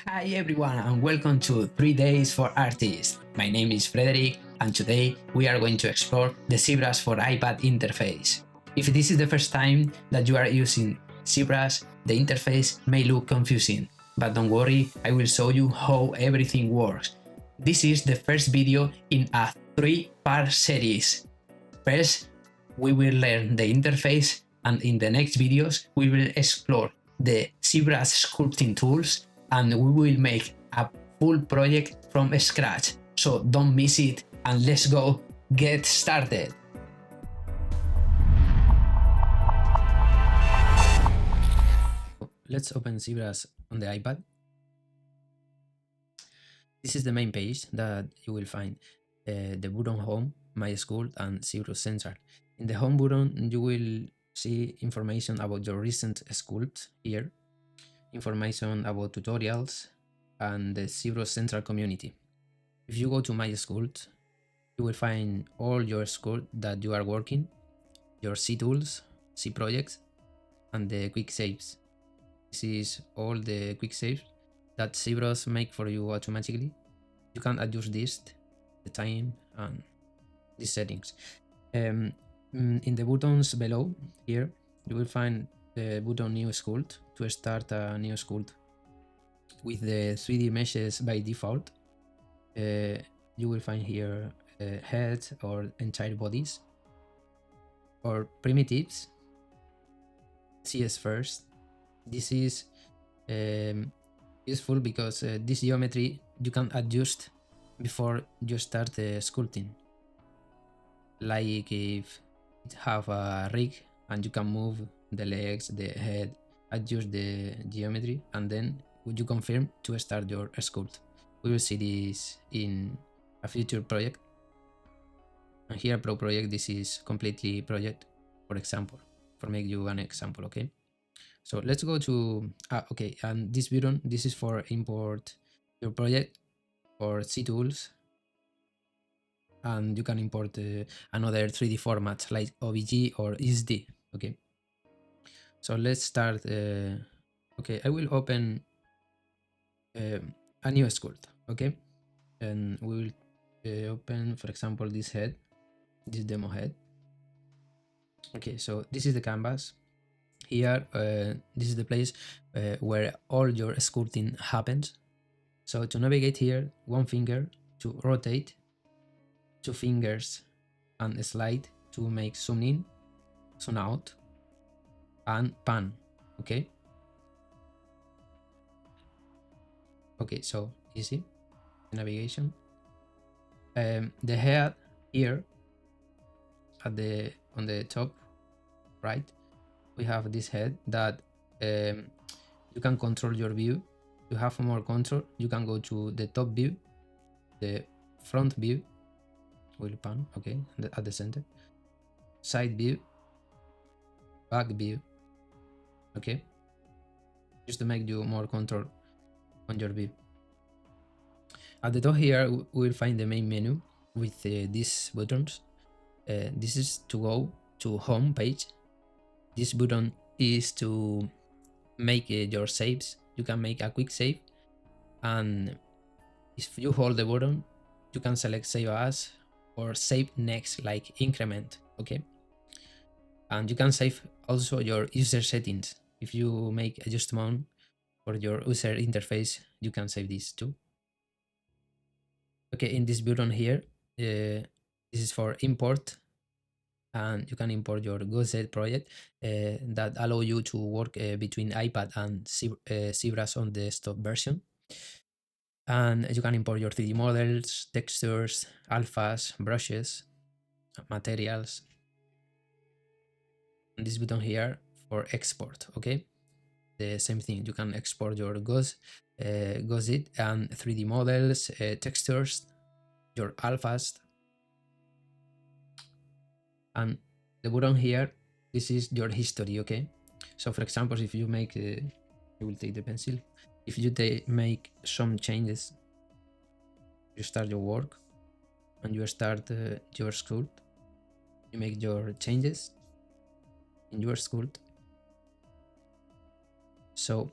Hi everyone and welcome to 3 Days for Artists. My name is Frederick and today we are going to explore the ZBrush for iPad interface. If this is the first time that you are using ZBrush, the interface may look confusing, but don't worry, I will show you how everything works. This is the first video in a 3-part series. First, we will learn the interface, and in the next videos we will explore the ZBrush sculpting tools and we will make a full project from scratch. So don't miss it and let's go get started. Let's open ZBrush on the iPad. This is the main page that you will find the button Home, My School and ZBrush Central. In the Home button you will see information about your recent sculpts here, information about tutorials, and the ZBrush Central community. If you go to My Sculpt, you will find all your sculpt that you are working, your C tools, C projects, and the quick saves. This is all the quick saves that ZBrush make for you automatically. You can adjust this, the time, and these settings. In the buttons below here, you will find the button New Sculpt to start a new sculpt with the 3D meshes by default. You will find here heads or entire bodies or primitives. CS first. This is useful because this geometry you can adjust before you start sculpting. Like if it have a rig and you can move the legs, the head, adjust the geometry, and then would you confirm to start your sculpt. We will see this in a future project. And here Pro project, this is completely project, for example, for make you an example, okay? So let's go to, okay, and this button, this is for import your project or C tools. And you can import another 3D formats like OBJ or SD, okay? So let's start, okay, I will open a new sculpt, okay? And we will open, for example, this head, this demo head. Okay, so this is the canvas. Here, this is the place where all your sculpting happens. So to navigate here, one finger to rotate, 2 fingers and slide to make zoom in, zoom out, and pan, okay? Okay, so easy navigation. The head here at on the top right, we have this head that you can control your view. You have more control. You can go to the top view, the front view, will pan, okay, at the center, side view, back view, okay, just to make you more control on your view. At the top here, we will find the main menu with these buttons. This is to go to home page. This button is to make your saves. You can make a quick save, and if you hold the button, you can select save as or save next, like increment, okay? And you can save also your user settings. If you make adjustment for your user interface, you can save this too. Okay, in this button here, this is for import, and you can import your GoZ project that allow you to work between iPad and ZBrush on the desktop version. And you can import your 3D models, textures, alphas, brushes, materials. And this button here for export, okay? The same thing, you can export your GoZ and 3D models, textures, your alphas. And the button here, this is your history, okay? So for example, if you make, you will take the pencil. If you make some changes, you start your work and you start your sculpt, you make your changes in your sculpt. So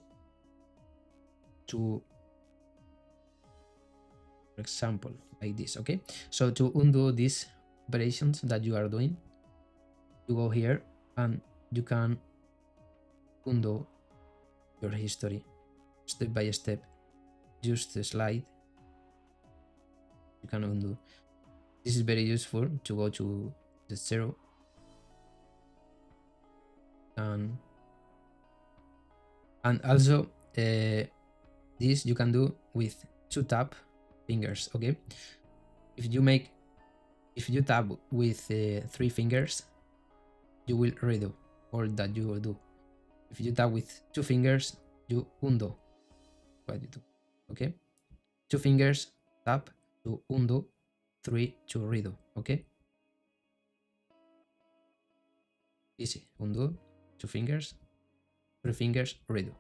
to for example, like this. Okay, so to undo these operations that you are doing, you go here and you can undo your history step by step. Just a slide, you can undo. This is very useful to go to the 0 and also this you can do with 2 tap fingers. Okay, if you tap with 3 fingers, you will redo all that you will do. If you tap with 2 fingers, you undo what you do. Okay, 2 fingers tap to undo, 3 to redo. Okay, easy. Undo, 2 fingers, 3 fingers, redo.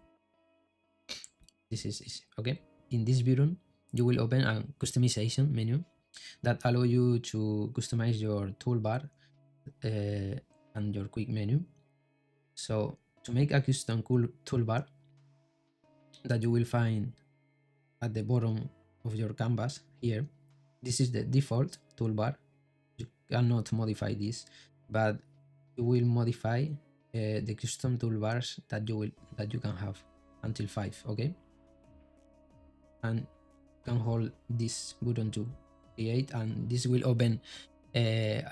This is easy. Okay, in this button you will open a customization menu that allow you to customize your toolbar and your quick menu. So to make a custom cool toolbar that you will find at the bottom of your canvas here, this is the default toolbar. You cannot modify this, but you will modify the custom toolbars that you can have until 5. Okay, and you can hold this button to create, and this will open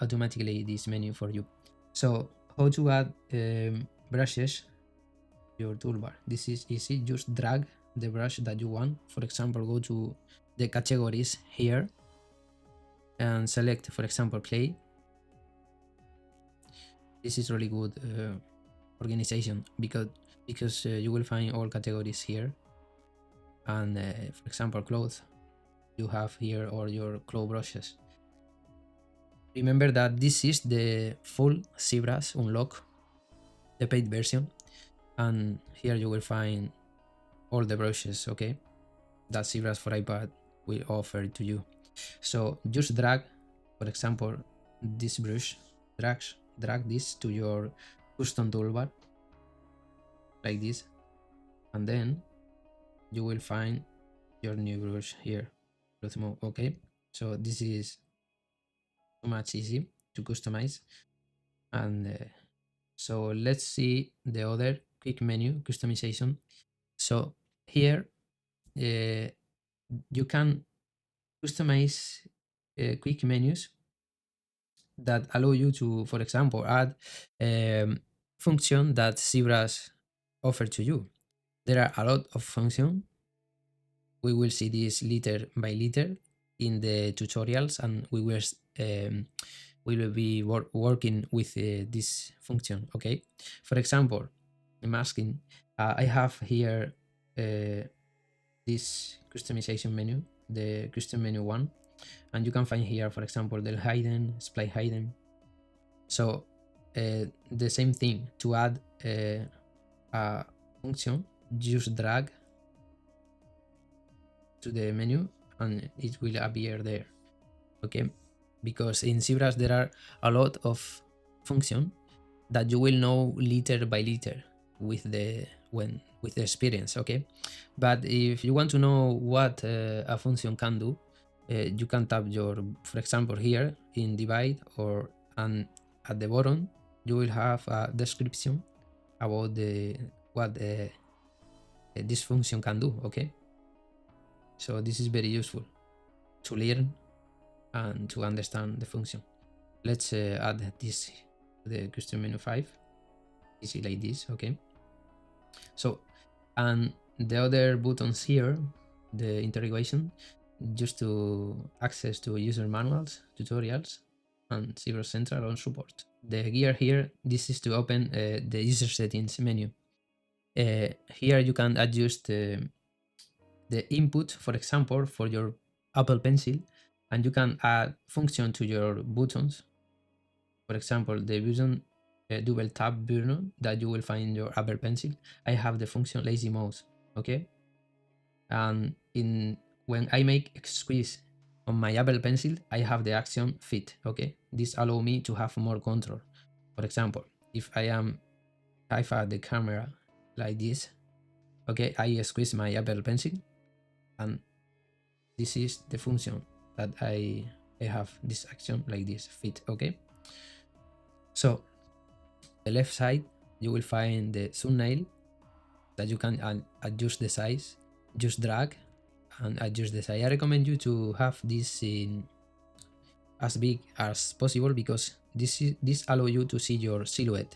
automatically this menu for you. So how to add brushes to your toolbar? This is easy. Just drag the brush that you want. For example, go to the categories here and select, for example, clay. This is really good organization because you will find all categories here, and for example, clothes, you have here all your claw brushes. Remember that this is the full ZBrush Unlock, the paid version, and here you will find all the brushes, okay, that ZBrush for iPad will offer to you. So just drag, for example, this brush, drag this to your custom toolbar like this, and then you will find your new brush here, okay. So this is too much easy to customize, and so let's see the other quick menu customization. So here you can customize quick menus that allow you to, for example, add function that ZBrush offer to you. There are a lot of functions. We will see this liter by liter in the tutorials, and we will be working with this function. Okay, for example, I'm asking, I have here this customization menu, the custom menu 1, and you can find here, for example, the hidden, split hidden. So the same thing, to add a function, just drag to the menu and it will appear there. Okay, because in ZBrush there are a lot of functions that you will know liter by liter with the experience. Okay, but if you want to know what a function can do, you can tap your, for example, here in divide, or and at the bottom you will have a description about what this function can do. Okay, so this is very useful to learn and to understand the function. Let's add this to the custom menu 5, easy like this. Okay, so, and the other buttons here, the integration, just to access to user manuals, tutorials, and ZBrush Central on support. The gear here, this is to open the user settings menu. Here you can adjust the input, for example, for your Apple Pencil, and you can add function to your buttons. For example, the button double tap button that you will find in your Apple Pencil, I have the function lazy mouse. Okay, and when I make a squeeze on my Apple Pencil, I have the action fit. Okay, this allow me to have more control. For example, if I at the camera like this, okay, I squeeze my Apple Pencil, and this is the function that I have this action like this, fit. Okay, so the left side you will find the thumbnail that you can adjust the size, just drag and adjust the size. I recommend you to have this in as big as possible because this allow you to see your silhouette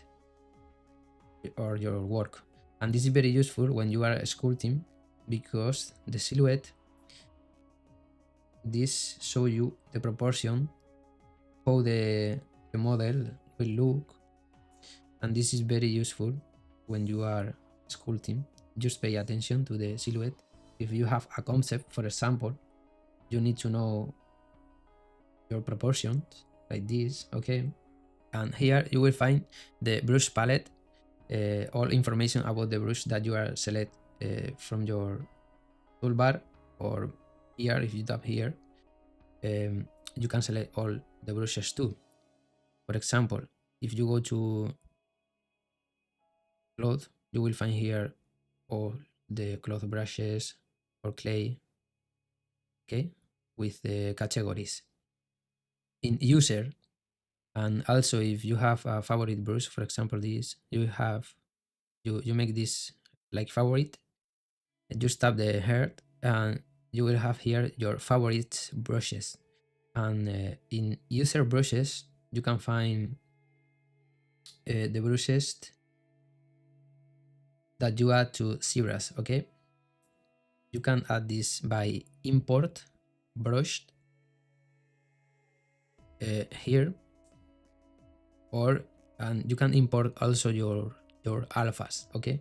or your work, and this is very useful when you are sculpting because the silhouette, this show you the proportion, how the model will look, and this is very useful when you are sculpting. Just pay attention to the silhouette. If you have a concept, for example, you need to know your proportions like this. Okay, and here you will find the brush palette, all information about the brush that you are select from your toolbar, or here if you tap here, you can select all the brushes too. For example, if you go to cloth, you will find here all the cloth brushes or clay, okay, with the categories in user. And also if you have a favorite brush, for example this, you make this like favorite, just tap the heart and you will have here your favorite brushes. And in user brushes you can find the brushes that you add to ZBrush. Okay, you can add this by import brush here, and you can import also your alphas. Okay,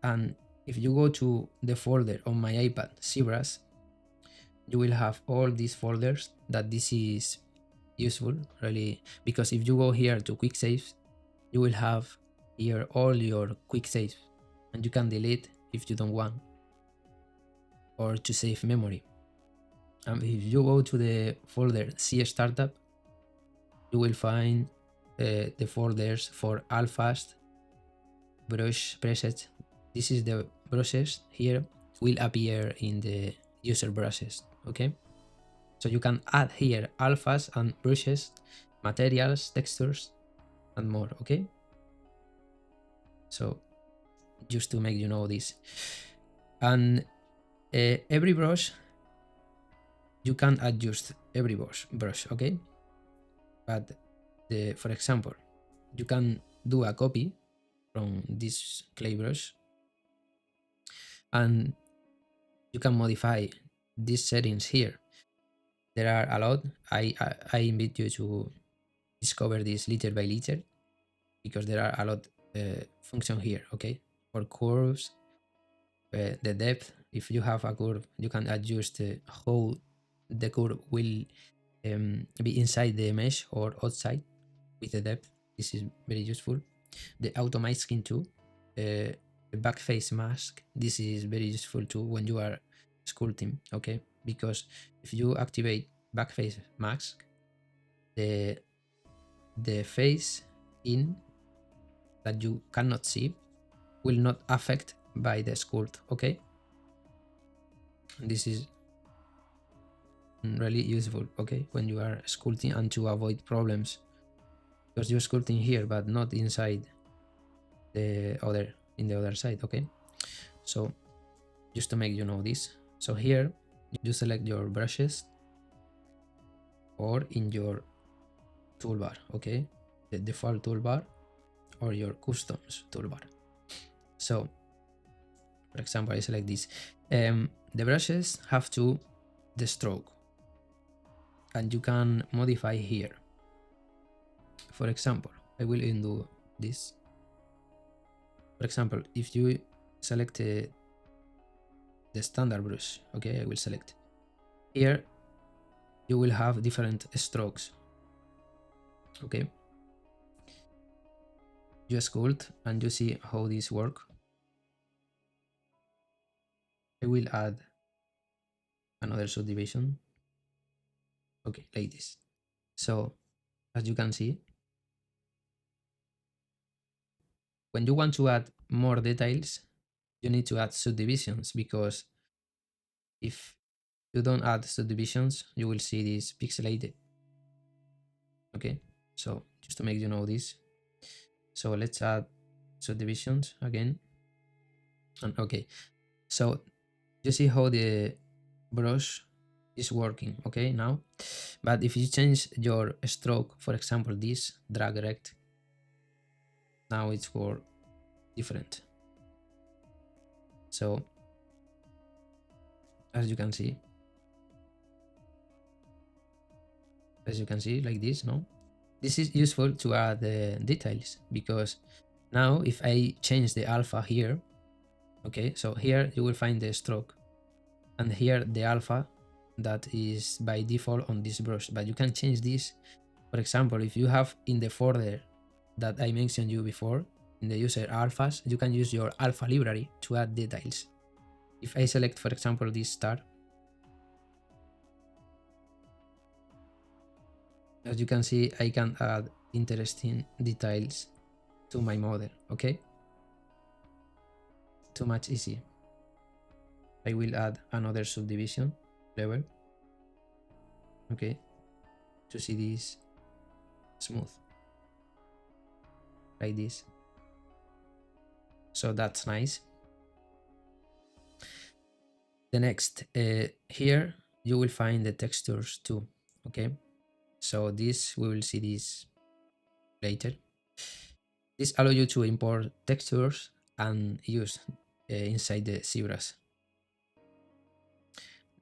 and if you go to the folder on my iPad ZBrush, you will have all these folders. That this is useful really, because if you go here to quick saves, you will have here all your quick saves, and you can delete if you don't want, or to save memory. And if you go to the folder C Startup, you will find the folders for alphas, brush presets. This is the brushes here will appear in the user brushes. Okay, so you can add here alphas and brushes, materials, textures, and more. Okay, so just to make you know this. And every brush you can adjust every brush. Okay, but for example, you can do a copy from this clay brush and you can modify these settings here. There are a lot. I invite you to discover this liter by liter because there are a lot function here. Okay, for curves, the depth. If you have a curve, you can adjust how the curve will be inside the mesh or outside with the depth. This is very useful. The auto masking too, the back face mask. This is very useful too when you are sculpting. Okay, because if you activate back face mask, the face in that you cannot see will not affect by the sculpt. Okay, this is really useful. Okay, when you are sculpting and to avoid problems, because you're sculpting here but not inside the other side. Okay, so just to make you know this, so here you select your brushes or in your toolbar. Okay, the default toolbar or your customs toolbar. So for example, I select this. The brushes have to the stroke, and you can modify here. For example, I will undo this. For example, if you select the standard brush, okay, I will select here, you will have different strokes. Okay, you sculpt and you see how this work. I will add another subdivision. Okay, like this. So as you can see, when you want to add more details, you need to add subdivisions, because if you don't add subdivisions, you will see this pixelated. Okay, so just to make you know this. So let's add subdivisions again. And okay, so you see how the brush is working, okay, now. But if you change your stroke, for example, this drag rect, now it's for different. So as you can see like this, no, this is useful to add details, because now if I change the alpha here, okay, so here you will find the stroke, and here the alpha that is by default on this brush, but you can change this. For example, if you have in the folder that I mentioned you before in the user alphas, you can use your alpha library to add details. If I select, for example, this star, as you can see, I can add interesting details to my model, okay? Too much easy. I will add another subdivision level, okay, to see this smooth, like this. So that's nice. The next, here you will find the textures too, okay? So this, we will see this later. This allows you to import textures and use inside the ZBrush.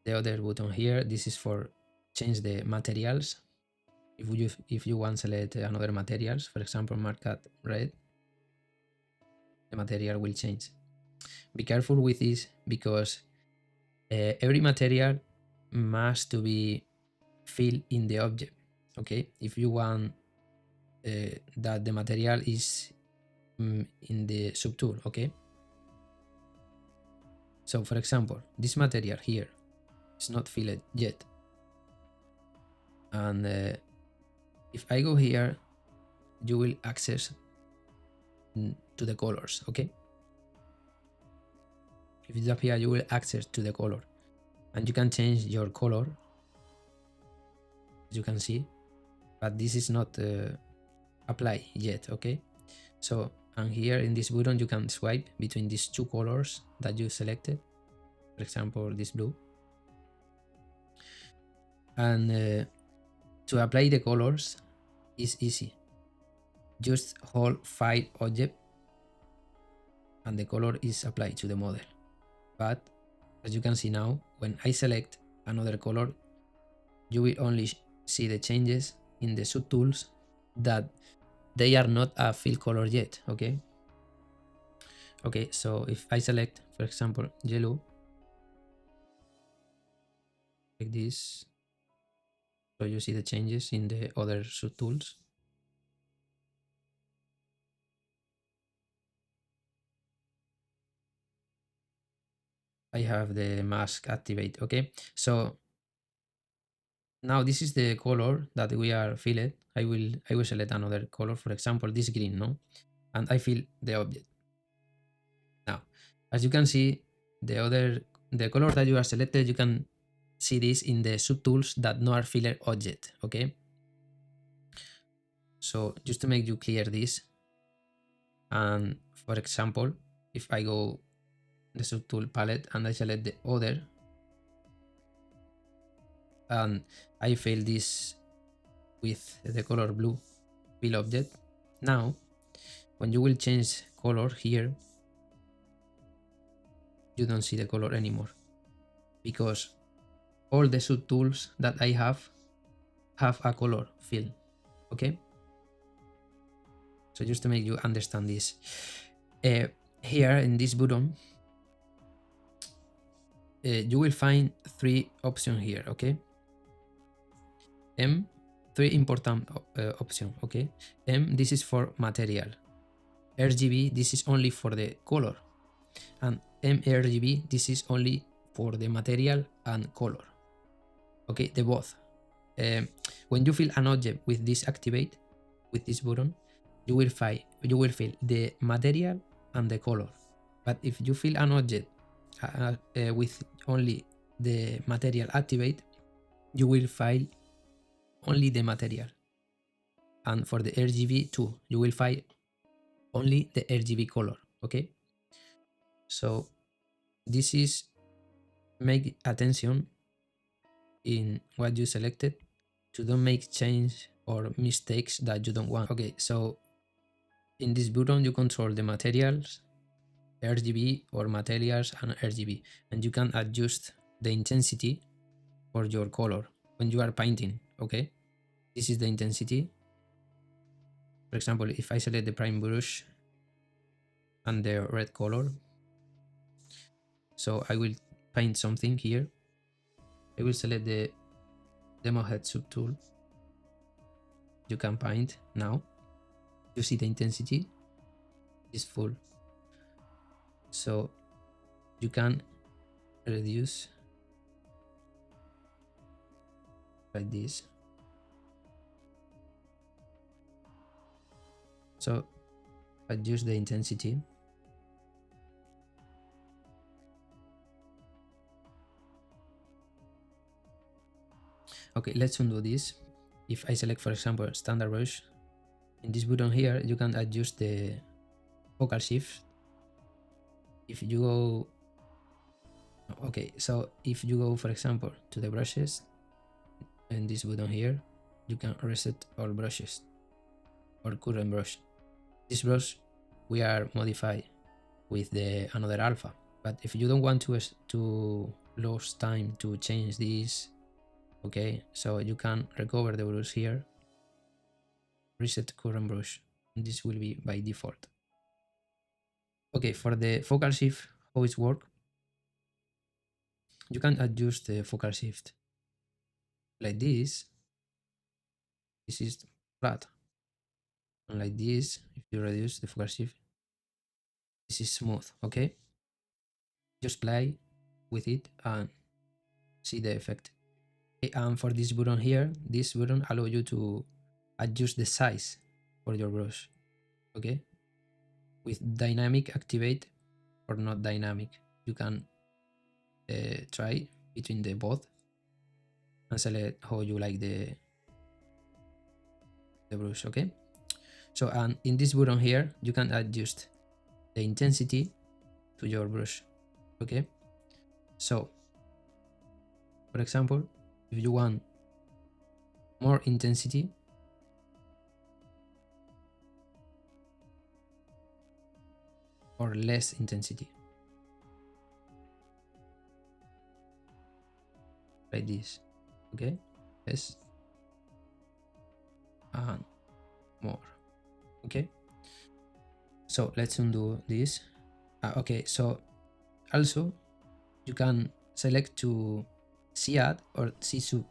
The other button here, this is for change the materials. If you want to select another materials, for example, mark red, the material will change. Be careful with this, because every material must to be filled in the object, okay? If you want that the material is in the subtool, okay? So for example, this material here is not filled yet, and if I go here, you will access to the colors, okay? If you tap here, you will access to the color, and you can change your color, as you can see, but this is not applied yet, okay? So, and here in this button, you can swipe between these two colors that you selected, for example, this blue. And to apply the colors is easy. Just hold File Object and the color is applied to the model. But as you can see now, when I select another color, you will only see the changes in the subtools that they are not a fill color yet, okay? Okay, so if I select, for example, yellow, like this, so you see the changes in the other subtools. I have the mask activate, okay? So now this is the color that we are filled. I will select another color, for example, this green, no? And I fill the object. Now, as you can see, the color that you are selected, you can see this in the subtools that no are filler object, okay? So just to make you clear this, and for example, if I go the subtool palette and I select the other, and I fill this with the color blue fill object, now when you will change color here, you don't see the color anymore, because all the subtools that I have a color fill, okay? So just to make you understand this, here in this button, you will find three options here, okay? Three important options, okay? This is for material. RGB, this is only for the color. And mRGB, this is only for the material and color. Okay, the both. When you fill an object with this activate, with this button, you will fill the material and the color. But if you fill an object with only the material activate, you will find only the material. And for the RGB too, you will find only the RGB color. Okay, so this is make attention in what you selected to don't make change or mistakes that you don't want. Okay, so in this button you control the materials, RGB, or materials and RGB, and you can adjust the intensity for your color when you are painting. Okay, this is the intensity. For example, if I select the prime brush and the red color, so I will paint something here. I will select the demo head subtool. You can paint now. You see the intensity is full. So you can reduce like this. So adjust the intensity. Okay, let's undo this. If I select, for example, standard brush, in this button here, you can adjust the focal shift. If you go, okay, so if you go, for example, to the brushes, and this button here, you can reset all brushes or current brush. This brush we are modify with the another alpha, but if you don't want to lose time to change this, okay, so you can recover the brush here, reset current brush, and this will be by default. Okay, for the focal shift, how it work, you can adjust the focal shift like this. This is flat, and like this, if you reduce the focal shift, this is smooth. Okay, just play with it and see the effect. Okay, and for this button here, this button allow you to adjust the size for your brush. Okay, with dynamic activate or not dynamic, you can try between the both and select how you like the brush. Okay, so and in this button here you can adjust the intensity to your brush. Okay, so for example, if you want more intensity, or less intensity, like this. Okay, less and more. Okay, so let's undo this. Okay, so also you can select to CAD or CSUB.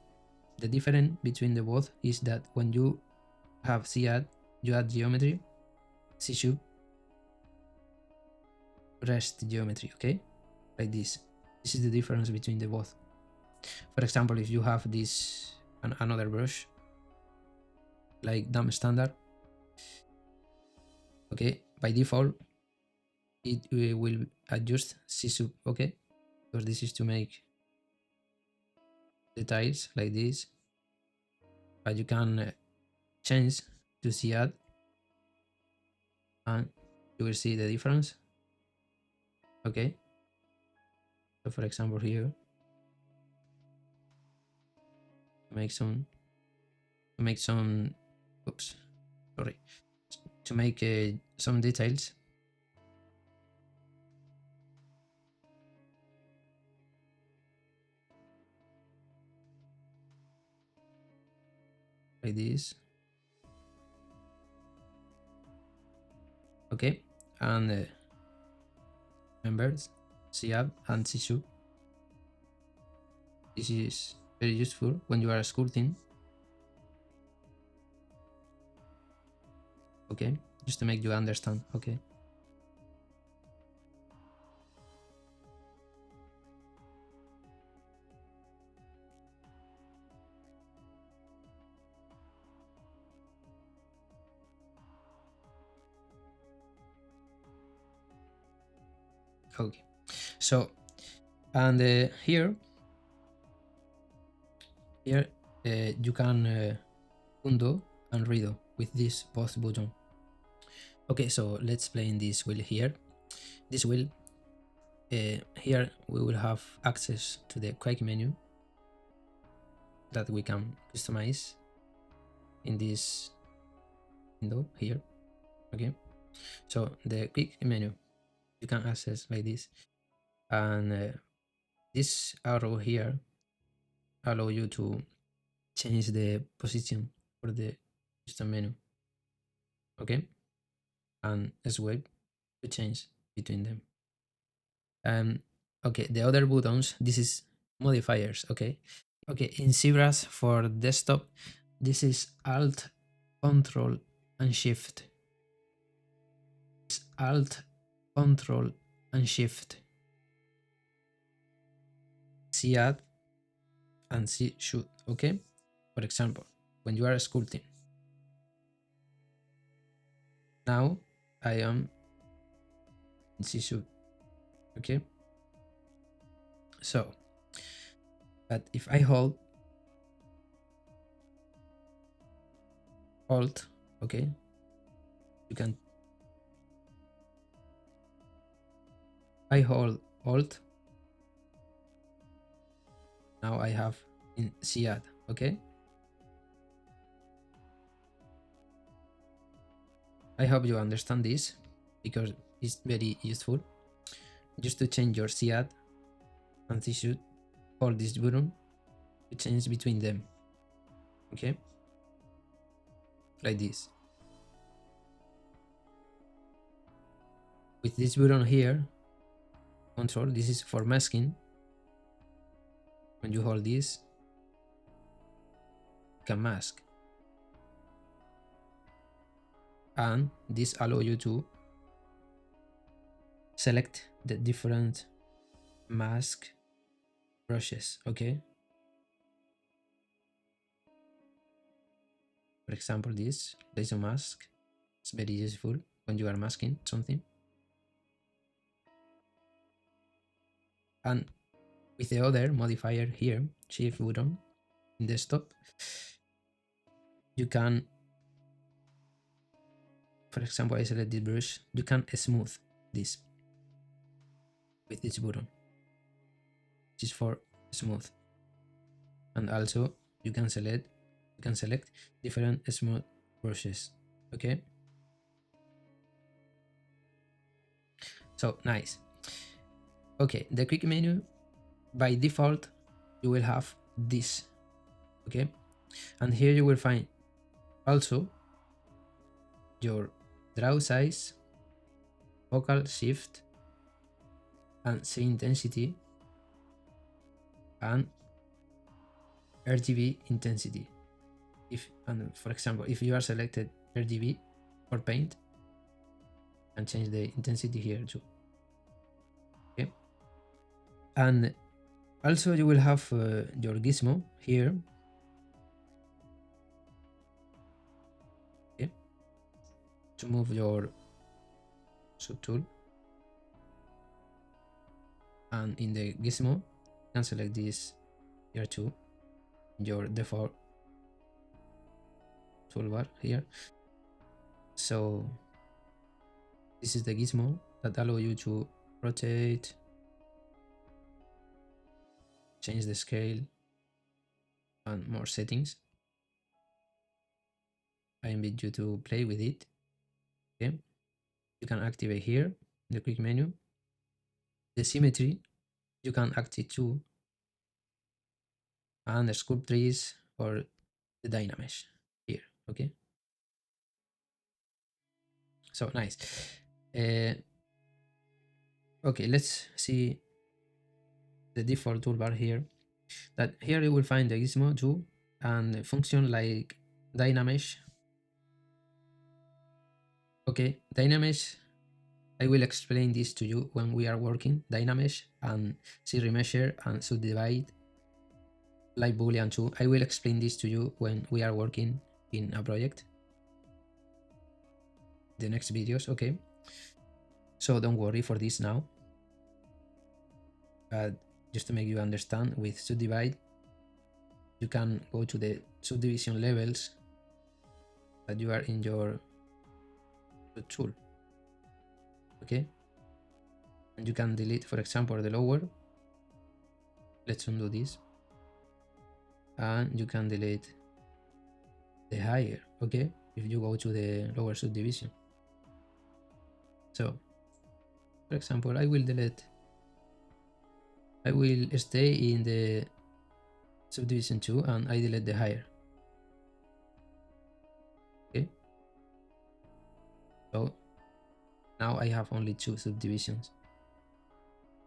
The difference between the both is that when you have CAD, you add geometry, CSUB rest geometry. Okay, like this. This is the difference between the both. For example, if you have this another brush like dump standard, okay, by default it will adjust CSUB. Okay, because this is to make the tiles like this, but you can change to CAD and you will see the difference. Okay, so for example here, make some oops, sorry, to make some details. Like this. Okay, and members, CAD and CSUB. This is very useful when you are sculpting. Okay, just to make you understand. Okay. Okay, so and here Here you can undo and redo with this both button. Okay, so let's play in this wheel here. This wheel, here we will have access to the quick menu that we can customize in this window here. Okay, so the quick menu you can access like this, and this arrow here allow you to change the position for the custom menu. Okay, and swipe to change between them. Okay, the other buttons, this is modifiers. Okay, in ZBrush for desktop, this is Alt, Control, and Shift. It's Alt, Control, and Shift. C add and C shoot. Okay, for example, when you are sculpting. Now I am in C shoot. Okay, so but if I hold Alt, okay, you can. I hold Alt. Now I have in CAD. Okay. I hope you understand this because it's very useful. Just to change your CAD and you should hold this button to change between them. Okay. Like this. With this button here, control, this is for masking. When you hold this, you can mask. And this allows you to select the different mask brushes. Okay. For example, this laser mask is very useful when you are masking something. And with the other modifier here, shift button in desktop, you can, for example, I select this brush, you can smooth this with this button. This is for smooth. And also you can select different smooth brushes. Okay. So nice. Okay, the quick menu by default you will have this. Okay, and here you will find also your draw size, focal shift, and scene intensity, and RGB intensity. And for example, if you are selected RGB for paint, and change the intensity here too. Okay, and also you will have your gizmo here. Okay, to move your subtool, and in the gizmo you can select this here too, your default toolbar here. So this is the gizmo that allow you to rotate, change the scale, and more settings. I invite you to play with it. Okay, you can activate here in the quick menu. The symmetry you can activate too, and the sculpt trees or the Dynamesh here. Okay, so nice. Okay, let's see the default toolbar here. That here you will find the gizmo too, and function like Dynamesh. Okay, Dynamesh, I will explain this to you when we are working Dynamesh and ZRemesher and subdivide like Boolean too. I will explain this to you when we are working in a project. The next videos, okay? So don't worry for this now. But just to make you understand, with subdivide, you can go to the subdivision levels that you are in your tool. Okay, and you can delete, for example, the lower. Let's undo this, and you can delete the higher. Okay, if you go to the lower subdivision. So for example, I will stay in the subdivision 2 and I delete the higher. Okay, so now I have only 2 subdivisions.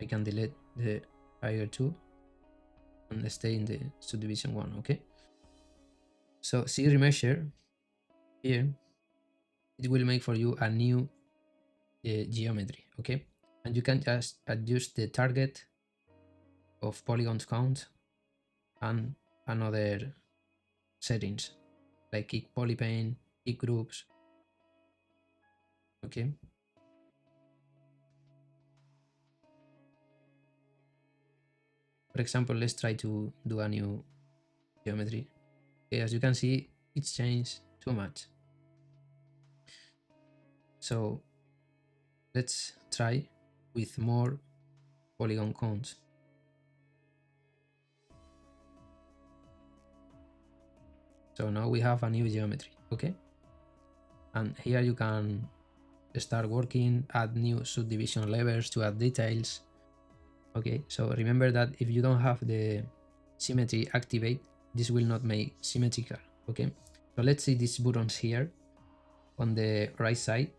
I can delete the higher 2 and stay in the subdivision 1. Okay, so see remeasure here, it will make for you a new geometry. Okay, and you can just adjust the target of polygons count and another settings like kick polypane, kick groups. Okay, for example, let's try to do a new geometry. Okay, as you can see, it's changed too much. So let's try with more polygon counts. So now we have a new geometry. Okay, and here you can start working, add new subdivision levels to add details. Okay, so remember that if you don't have the symmetry activate, this will not make symmetrical. Okay, so let's see these buttons here on the right side.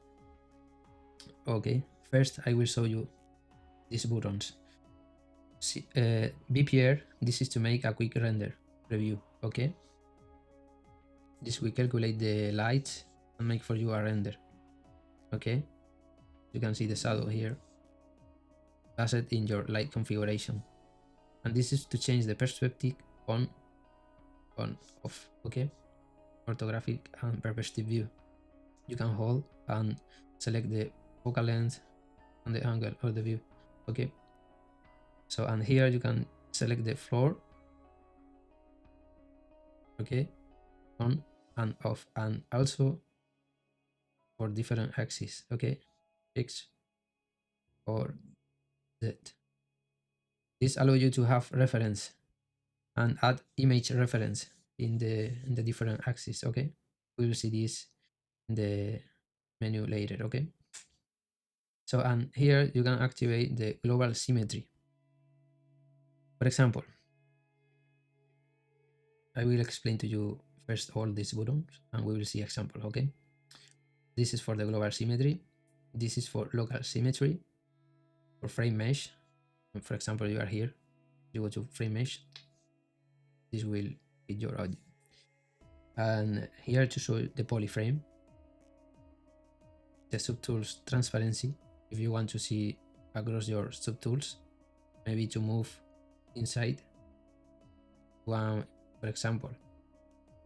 Okay, first I will show you these buttons. See, BPR, this is to make a quick render preview. Okay, this will calculate the lights and make for you a render. Okay, you can see the shadow here. That's it in your light configuration, and this is to change the perspective on off. Okay, orthographic and perspective view. You can hold and select the focal length and the angle of the view. Okay, so and here you can select the floor. Okay, on and off, and also for different axes. Okay, X or Z. This allows you to have reference and add image reference in the different axes. Okay, we will see this in the menu later. Okay, so and here you can activate the global symmetry. For example, I will explain to you first all these buttons and we will see example. Okay, this is for the global symmetry, this is for local symmetry, for frame mesh. And for example, you are here, you go to frame mesh, this will fit your audio, and here to show the polyframe, the subtools transparency, if you want to see across your subtools, maybe to move inside one. For example,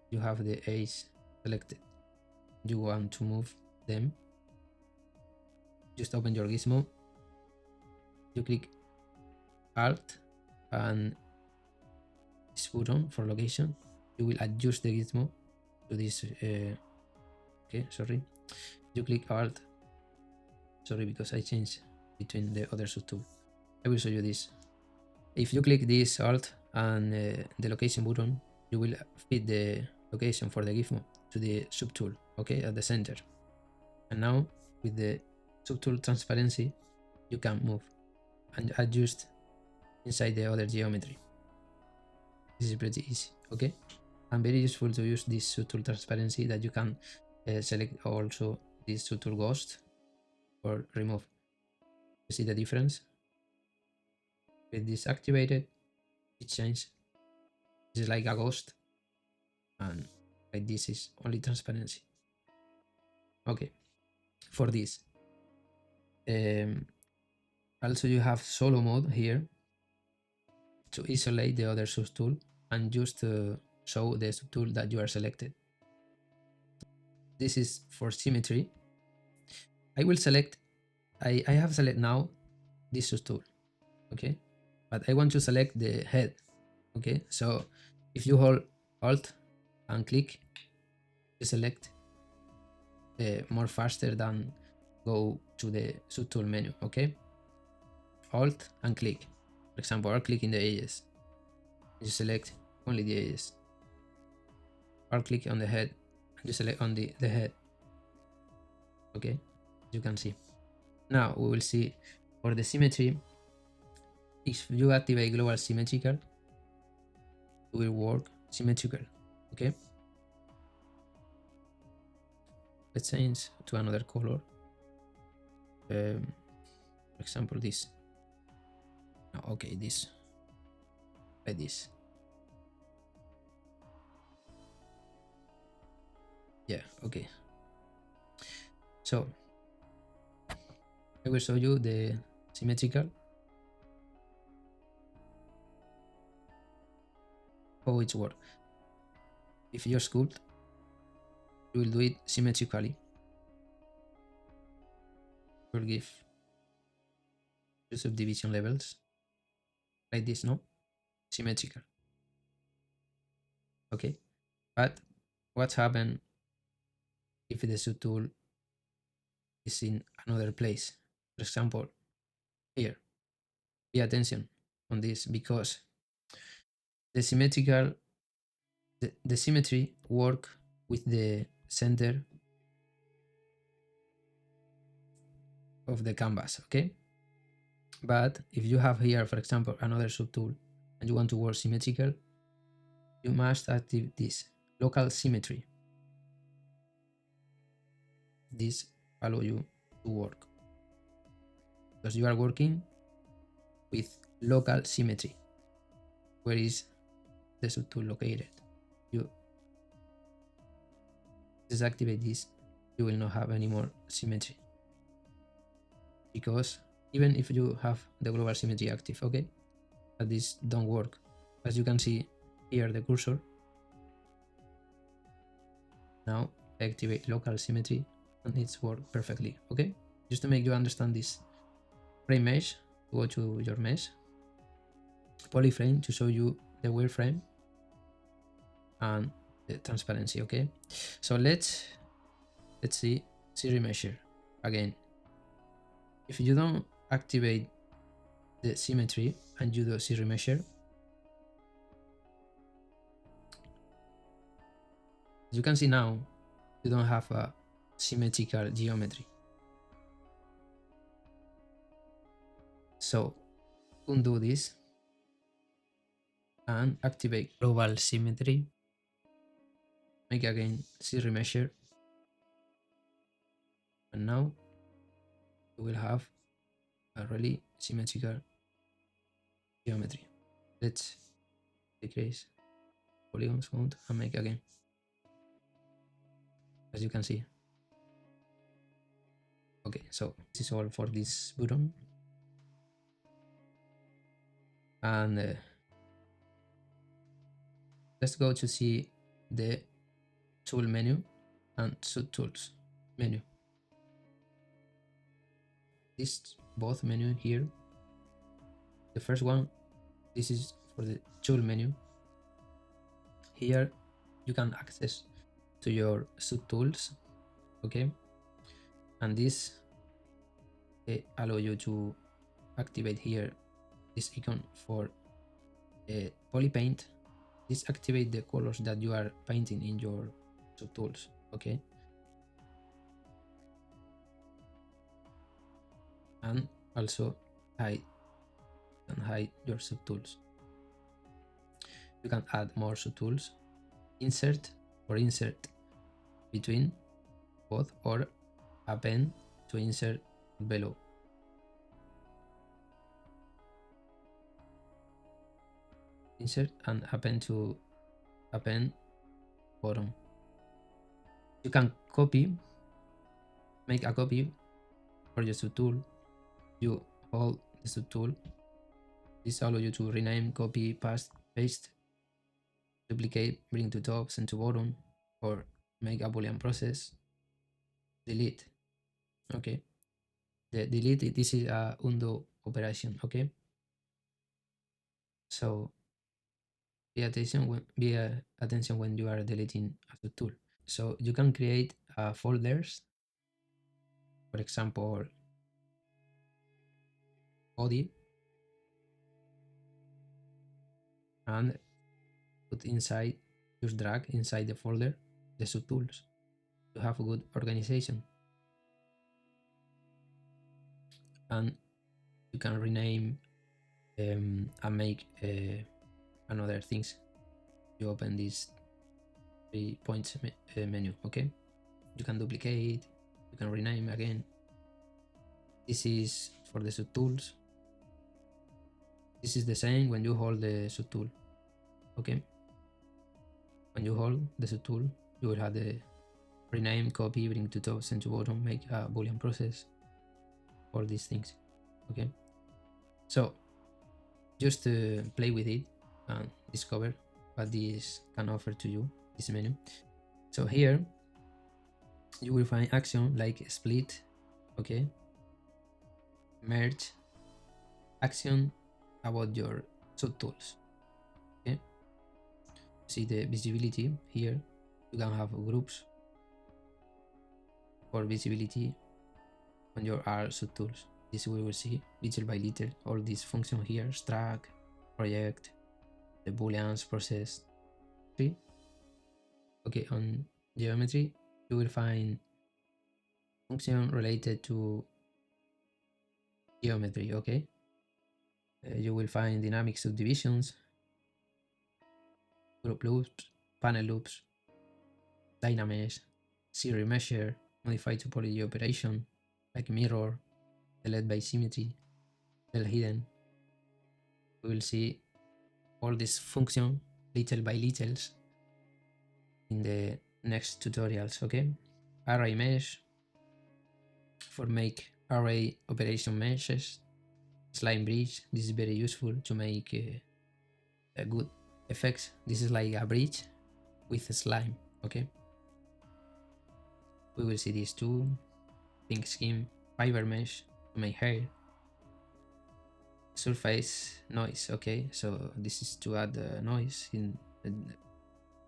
you have the edge selected, you want to move them, just open your gizmo, you click Alt and this button for location, you will adjust the gizmo to this. Okay, sorry, you click Alt, sorry, because I changed between the other subtool. I will show you this. If you click this Alt and the location button, you will fit the location for the gizmo to the subtool. Okay, at the center. And now with the subtool transparency, you can move and adjust inside the other geometry. This is pretty easy. Okay, and very useful to use this subtool transparency, that you can select also this subtool ghost or remove. You see the difference? With this activated, it changes. This is like a ghost, and like this is only transparency. Okay, for this. Also you have solo mode here to isolate the other subtool and just show the subtool that you are selected. This is for symmetry. I will select, I have selected now this subtool. Okay, but I want to select the head. Okay, so If you hold Alt and click, you select more faster than go to the subtool menu. Okay, Alt and click. For example, Alt click in the edges. You select only the edges. Alt click on the head. You select only the head. Okay, you can see. Now we will see for the symmetry. If you activate global symmetrical, it will work symmetrical. Okay, let's change to another color. For example, this. Okay, this, like this. Yeah, okay. So I will show you the symmetrical, how it works. If you sculpt, you will do it symmetrically. You will give two subdivision levels like this, no? Symmetrical. Okay, but what happens if the subtool is in another place? For example, here. Pay attention on this, because the symmetrical, the symmetry work with the center of the canvas. Okay, but if you have here, for example, another subtool and you want to work symmetrical, you must activate this local symmetry. This allow you to work because you are working with local symmetry. Where is the subtool located? You disactivate this, you will not have any more symmetry, because even if you have the global symmetry active, okay, but this don't work. As you can see here, the cursor. Now I activate local symmetry and it's worked perfectly. Okay, just to make you understand this, frame mesh, go to your mesh, polyframe to show you the wireframe and the transparency. Okay, so let's see ZRemesher again. If you don't activate the symmetry and you do ZRemesher, you can see now you don't have a symmetrical geometry. So undo this and activate global symmetry. Make again ZRemesher, and now you will have a really symmetrical geometry. Let's decrease polygons count and make again. As you can see. Okay, so this is all for this button. And let's go to see the tool menu and subtools menu. This both menu here. The first one, this is for the tool menu. Here you can access to your subtools, okay, and this allow you to activate here this icon for polypaint. This activate the colors that you are painting in your subtools, okay, and also hide your subtools. You can add more subtools, insert between both, or append to insert below. Insert and append to append bottom. You can make a copy for your subtool. You hold the subtool. This allows you to rename, copy, paste, duplicate, bring to top, send to bottom, or make a Boolean process, delete. Okay, the delete, this is a undo operation. Okay, so Attention when you are deleting a subtool. So you can create folders, for example, body, and put inside, just drag inside the folder the subtools to have good organization. And you can rename and make another things. You open this 3 points menu, okay? You can duplicate, you can rename again. This is for the subtools. This is the same when you hold the subtool, okay? When you hold the subtool, you will have the rename, copy, bring to top, send to bottom, make a boolean process, all these things, okay? So just play with it and discover what this can offer to you, this menu. So here you will find action like split, okay, merge, action about your subtools, okay. See the visibility here. You can have groups for visibility on your R subtools. This we will see little by little all these functions here: track, project, the booleans, process. See? Okay, on geometry you will find function related to geometry, okay. You will find dynamic subdivisions, group loops, panel loops, dynamesh, series measure, modify topology operation like mirror, delete by symmetry, del hidden. We will see all this function little by littles in the next tutorials, okay. Array mesh for make array operation meshes, slime bridge. This is very useful to make a good effects. This is like a bridge with a slime, okay. We will see these two. Pink scheme, fiber mesh to make hair, surface noise, okay. So this is to add noise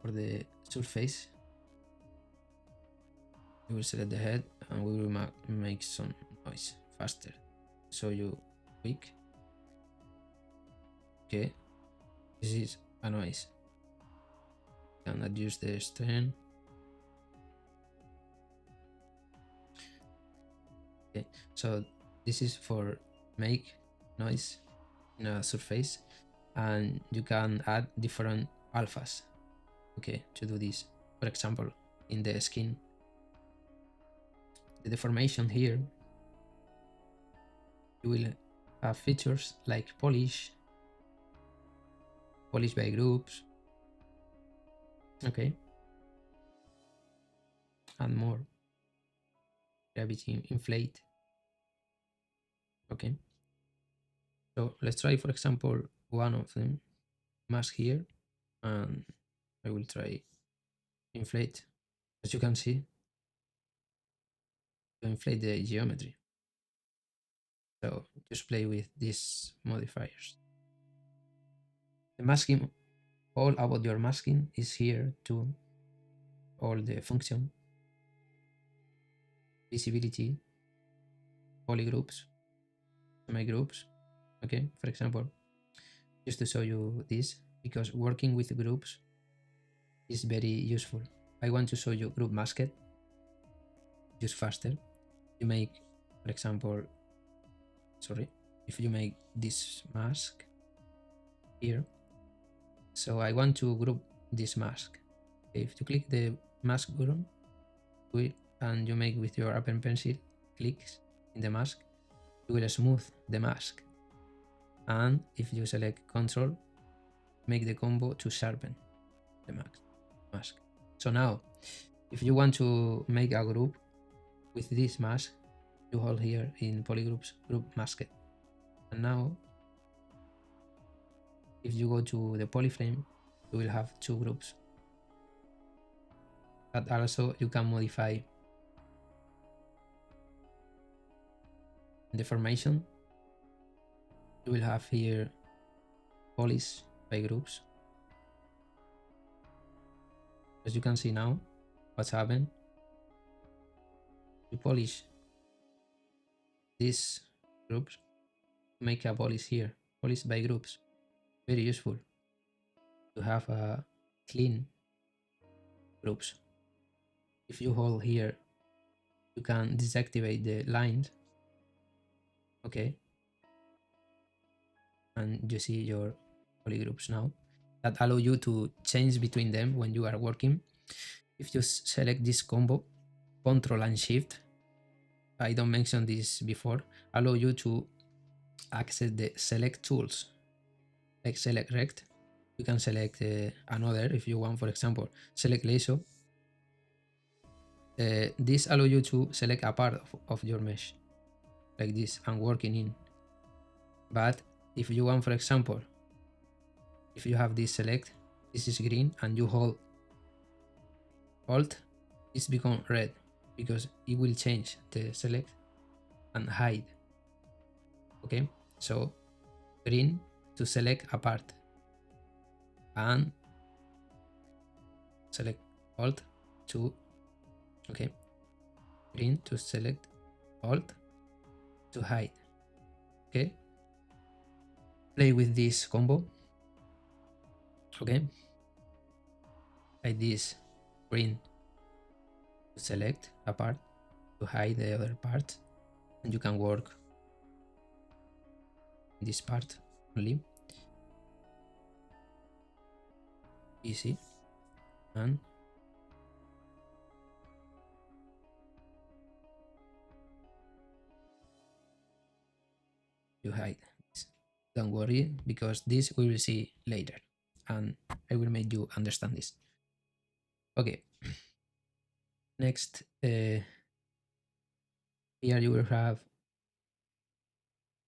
for the surface. We will select the head and we will make some noise faster. So you quick. Okay, this is a noise. Can adjust the strength. Okay, so this is for make noise in a surface, and you can add different alphas, okay, to do this. For example, in the skin, the deformation here, you will have features like polish by groups, okay, and more. Gravity inflate, okay. So let's try, for example, one of them, mask here, and I will try inflate. As you can see, to inflate the geometry. So just play with these modifiers. The masking, all about your masking is here too. All the function, visibility, polygroups, semi-groups. Okay, for example, just to show you this, because working with groups is very useful. I want to show you group masked, just faster. You make, for example, if you make this mask here, so I want to group this mask. If you click the mask button and you make with your Apple Pencil clicks in the mask, you will smooth the mask. And if you select Control, make the combo to sharpen the mask. So now, if you want to make a group with this mask, you hold here in polygroups, group masked. And now, if you go to the polyframe, you will have two groups. But also you can modify deformation. You will have here polish by groups, As you can see now, what's happened, you polish these groups, make a polish here, polish by groups. Very useful to have a clean groups. If you hold here, you can deactivate the lines. Okay, and you see your polygroups now that allow you to change between them when you are working. If you select this combo, Control and Shift, I don't mention this before, allow you to access the select tools, like select rect. You can select another if you want, for example, select lasso. This allow you to select a part of your mesh like this and working in. But if you want, for example, if you have this select, this is green, and you hold Alt, it's become red because it will change the select and hide. Okay, so green to select a part, and select Alt to, okay, green to select Alt to hide. Okay, play with this combo. Okay, like this, green to select a part to hide the other part, and you can work this part only. Easy. And you hide this. Don't worry, because this we will see later, and I will make you understand this. Okay. Next, here you will have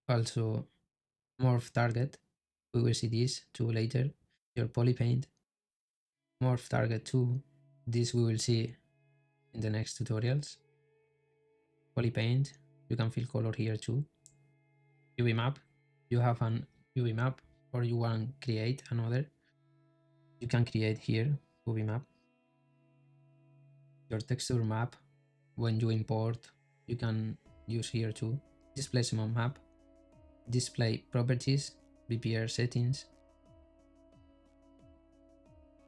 also morph target. We will see this too later. Your polypaint, morph target 2. This we will see in the next tutorials. Polypaint, you can fill color here too. UV map, you have an UV map or you want to create another, you can create here UV map. Your texture map, when you import, you can use here too. Displacement map, display properties, BPR settings.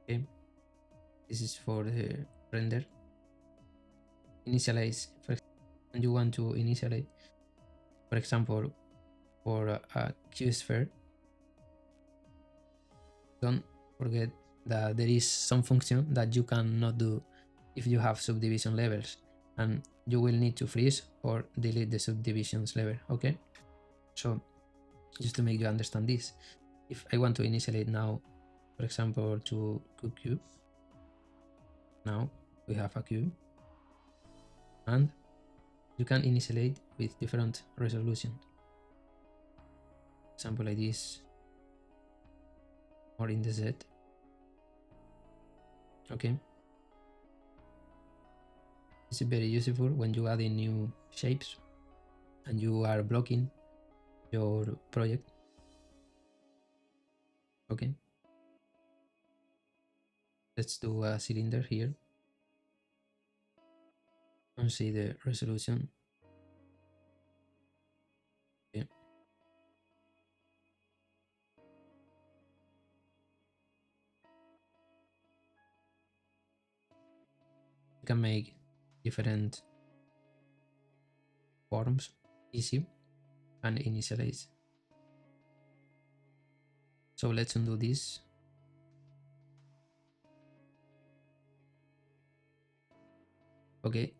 Okay, this is for the render. Initialize, for example, and you want to initialize, for example, for a QSphere. Don't forget that there is some function that you cannot do if you have subdivision levels, and you will need to freeze or delete the subdivisions level. Okay, so just to make you understand this, if I want to initialize now, for example, to cube, now we have a cube, and you can initialize with different resolution. Example like this, or in the Z. Okay, this is very useful when you add in new shapes and you are blocking your project. Okay, let's do a cylinder here and see the resolution. Okay, you can make different forms easy and initialize. So let's undo this. Okay,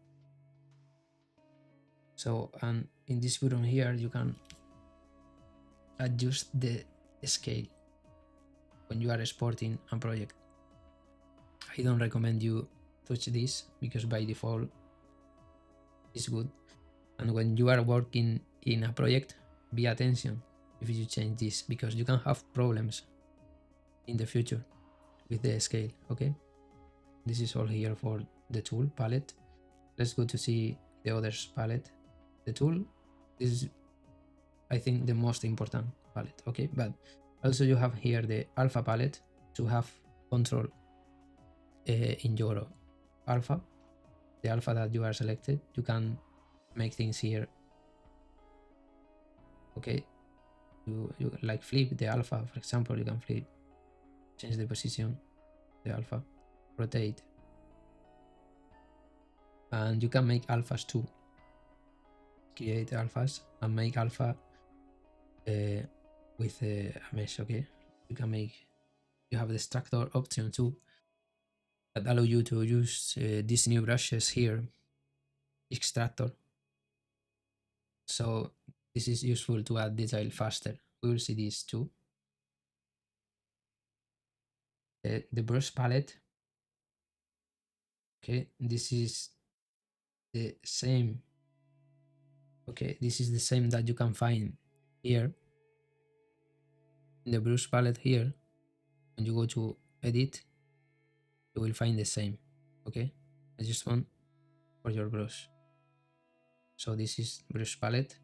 so and in this button here you can adjust the scale when you are exporting a project. I don't recommend you touch this because by default it's good, and when you are working in a project, be attention if you change this, because you can have problems in the future with the scale. Okay, this is all here for the tool palette. Let's go to see the others palette. The tool, this is I think the most important palette. Okay, but also you have here the alpha palette to have control in your alpha, the alpha that you are selected, you can make things here. Okay, you like flip the alpha, for example. You can flip, change the position, the alpha, rotate, and you can make alphas too. Create alphas and make alpha with a mesh. Okay, you can make, you have the extractor option too that allow you to use these new brushes here, extractor. So this is useful to add detail faster. We will see this too. The brush palette. Okay, this is the same. Okay, this is the same that you can find here in the brush palette here. When you go to edit, you will find the same. Okay, adjustment for your brush. So this is brush palette,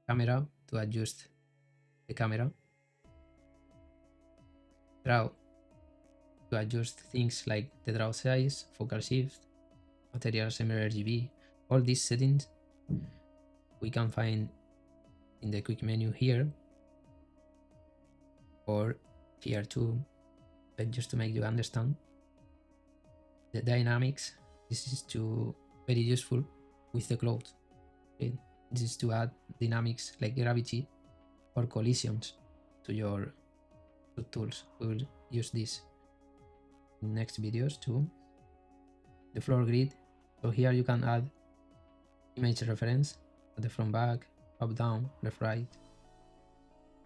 camera to adjust the camera, draw to adjust things like the draw size, focal shift, materials, RGB. All these settings we can find in the quick menu here or here too, but just to make you understand. The dynamics, this is very useful with the cloud. Okay? This is to add dynamics like gravity or collisions to your tools. We will use this in next videos too. The floor grid, so here you can add image reference at the front, back, up, down, left, right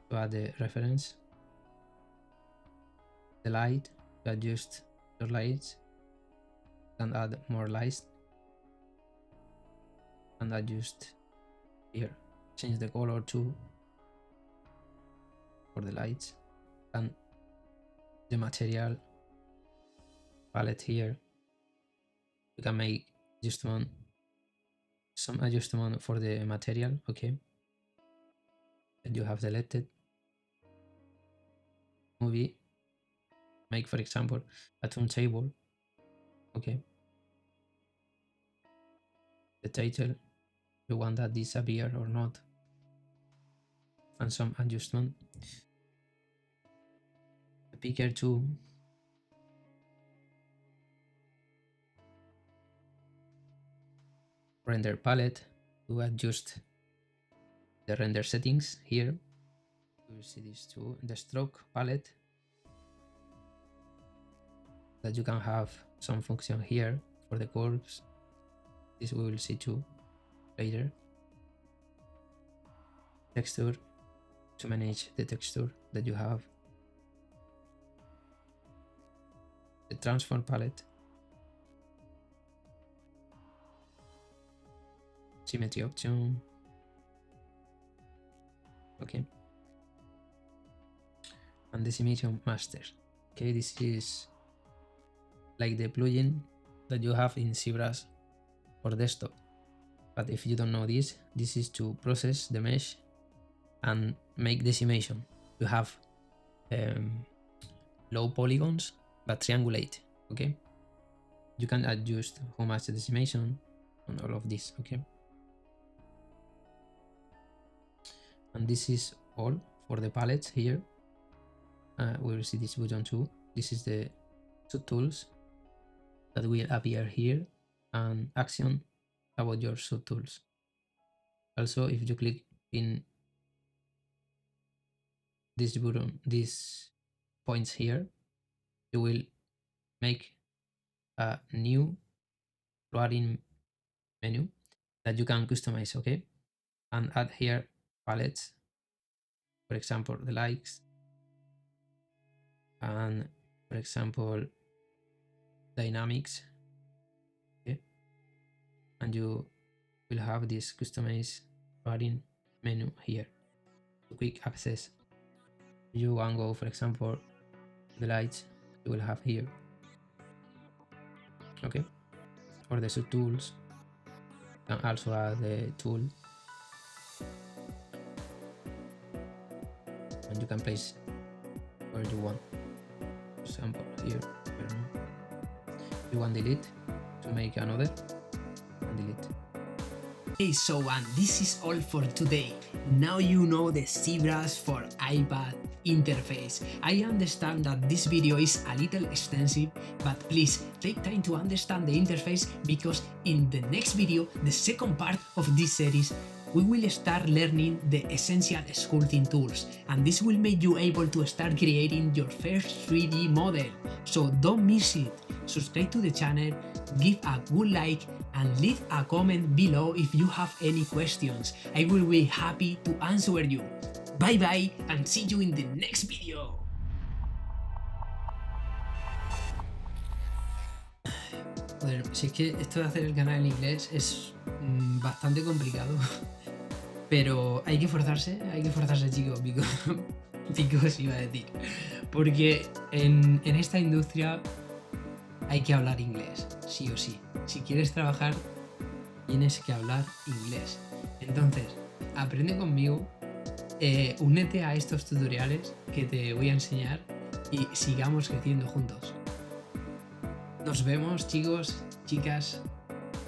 to add the reference. The light, to adjust your lights, you can add more lights and adjust here, change the color too for the lights, and the material palette here you can make adjustment, some adjustment for the material. Okay, that you have selected. Movie, make for example a turntable. Okay, the title, you want that disappear or not, and some adjustment. The picker too, render palette to adjust the render settings here. You will see this too. The stroke palette, that you can have some function here for the curves. This we will see too later. Texture, to manage the texture that you have. The transform palette, symmetry option. Okay, and the symmetry master. Okay, this is like the plugin that you have in ZBrush for desktop. But if you don't know this, this is to process the mesh and make decimation. You have low polygons but triangulate. Okay, you can adjust how much decimation on all of this. Okay, and this is all for the palettes here. We will see this button too. This is the two tools that will appear here, and action about your subtools. Also, if you click in this button, these points here, you will make a new plugin menu that you can customize. Okay, and add here palettes, for example the likes, and for example dynamics. Okay, and you will have this customized plugin menu here to quick access. You want to go, for example, the lights, you will have here. Okay, or the subtools, you can also add the tool, and you can place where you want. For example, here. You want delete to make another and delete. Okay, so and this is all for today. Now you know the ZBrush for iPad interface. I understand that this video is a little extensive, but please take time to understand the interface, because in the next video, the second part of this series, we will start learning the essential sculpting tools, and this will make you able to start creating your first 3D model. So don't miss it. Subscribe to the channel, give a good like, and leave a comment below if you have any questions. I will be happy to answer you. Bye bye and see you in the next video. Joder, si es que esto de hacer el canal en inglés es bastante complicado, pero hay que forzarse chicos, because iba a decir, porque en esta industria hay que hablar inglés, sí o sí. Si quieres trabajar, tienes que hablar inglés. Entonces, aprende conmigo, únete a estos tutoriales que te voy a enseñar y sigamos creciendo juntos. Nos vemos, chicos, chicas.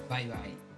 Bye bye.